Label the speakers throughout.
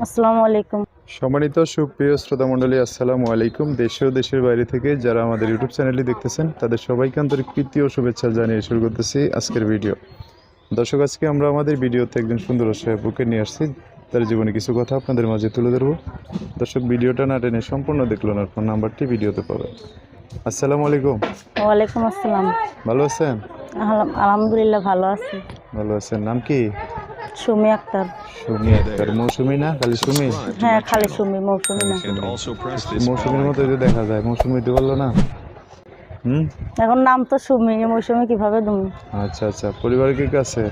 Speaker 1: আসসালামু আলাইকুম।
Speaker 2: সম্মানিত সুপ্রিয় শ্রোতা মণ্ডলী, আসসালামু আলাইকুম। দেশে ও দেশের বাইরে থেকে যারা আমাদের ইউটিউব চ্যানেলটি দেখতেছেন তাদের সবাইকে আন্তরিক প্রীতি ও শুভেচ্ছা জানিয়ে শুরু করতেছি আজকের ভিডিও। দর্শক, আজকে আমরা আমাদের ভিডিওতে একজন সুন্দর বুকে নিয়ে আসছি। তার জীবনে কিছু কথা আপনাদের মাঝে তুলে ধরবো। দর্শক, ভিডিওটা না টেনে সম্পূর্ণ দেখলেন, আর ফোন নাম্বারটি ভিডিওতে পাবেন। আসসালামু আলাইকুম।
Speaker 1: ওয়ালাইকুম আসসালাম।
Speaker 2: ভালো আছেন?
Speaker 1: আলহামদুলিল্লাহ ভালো আছি।
Speaker 2: ভালো আছেন। নাম কি?
Speaker 1: সুমি আক্তার।
Speaker 2: সুমি আক্তার। মৌসুমি না, খালি সুমি?
Speaker 1: হ্যাঁ, খালি সুমি, মৌসুমি না।
Speaker 2: মৌসুমির মতো যে দেখা যায়, মৌসুমি দিতে পারলো না?
Speaker 1: এখন নাম তো সুমি, মৌসুমি কিভাবে তুমি?
Speaker 2: আচ্ছা আচ্ছা। পরিবারে কে কে আছে?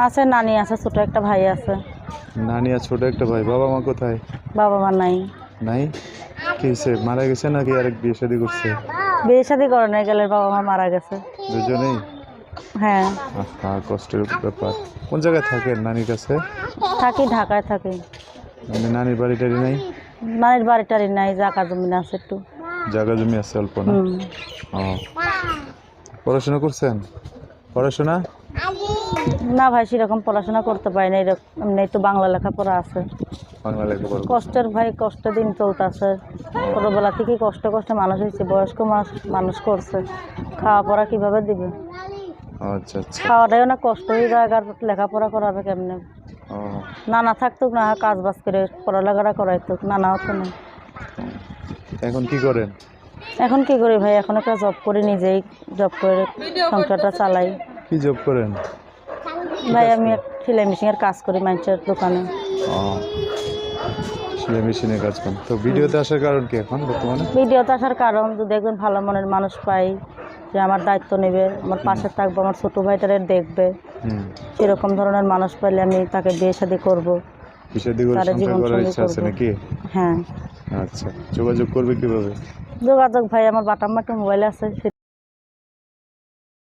Speaker 1: আছে নানি আছে, ছোট একটা ভাই আছে।
Speaker 2: নানি আর ছোট একটা ভাই। বাবা মা কোথায়?
Speaker 1: বাবা মা নাই।
Speaker 2: নাই? কি হয়েছে, মারা গেছে নাকি আরেক বিয়ে শাদী করছে?
Speaker 1: বিয়ে শাদী করে নাই, গেলে বাবা মা মারা গেছে।
Speaker 2: দুজনেই?
Speaker 1: হ্যাঁ।
Speaker 2: হ্যাঁ, কষ্টের ব্যাপার। কোন জায়গায় থাকেন নানির কাছে?
Speaker 1: থাকি, ঢাকায় থাকি।
Speaker 2: মানে নানির বাড়ি টাড়ি নাই?
Speaker 1: নানির বাড়ি টাড়ি নাই, জায়গা জমি আছে একটু।
Speaker 2: জায়গা জমি আছে অল্প না? ও, পড়াশোনা করছেন? পড়াশোনা?
Speaker 1: না ভাই, সেরকম পড়াশোনা করতে পারি না, এমনি একটু বাংলা লেখাপড়া আছে।
Speaker 2: বাংলা লেখাপড়া?
Speaker 1: কষ্টের ভাই, কষ্টের দিন চলতেছে। ছোটবেলা থেকেই কষ্ট কষ্টে মানুষ হয়েছে, বয়স্ক মানুষ করছে, খাওয়া পড়া কিভাবে দিবে?
Speaker 2: আচ্ছা আচ্ছা।
Speaker 1: খাওয়াটাই অনেক কষ্ট হয়ে যায়, আর লেখাপড়া করাবে কেমনে?
Speaker 2: ও,
Speaker 1: নানা থাকতো না, কাজ বাজ করে পড়ালেখাটা করাইতো, নানা হতো না।
Speaker 2: এখন কি করেন?
Speaker 1: এখন কি করি ভাই, এখন একটা জব করি, নিজেই জব করে সংসারটা চালাই।
Speaker 2: কি জব করেন?
Speaker 1: ভাই আমি সেলাই মেশিনের কাজ করি মানুষের দোকানে।
Speaker 2: ও, সেলাই মেশিনে কাজ করেন। তো ভিডিওতে আসার কারণ কি এখন বর্তমানে?
Speaker 1: ভিডিওতে আসার কারণ, যদি একজন ভালো মনের মানুষ পাই, যে আমার দায়িত্ব নেবে, আমার পাশে থাকবে, আমার ছোটো ভাইটারে দেখবে, সেরকম ধরনের মানুষ পাইলে আমি তাকে বিয়ে শাদী করবো, তার জীবন সঙ্গী করবো।
Speaker 2: নাকি?
Speaker 1: হ্যাঁ।
Speaker 2: আচ্ছা, যোগাযোগ করবে কিভাবে?
Speaker 1: যোগাযোগ ভাই, আমার বাটাম মোবাইল আছে।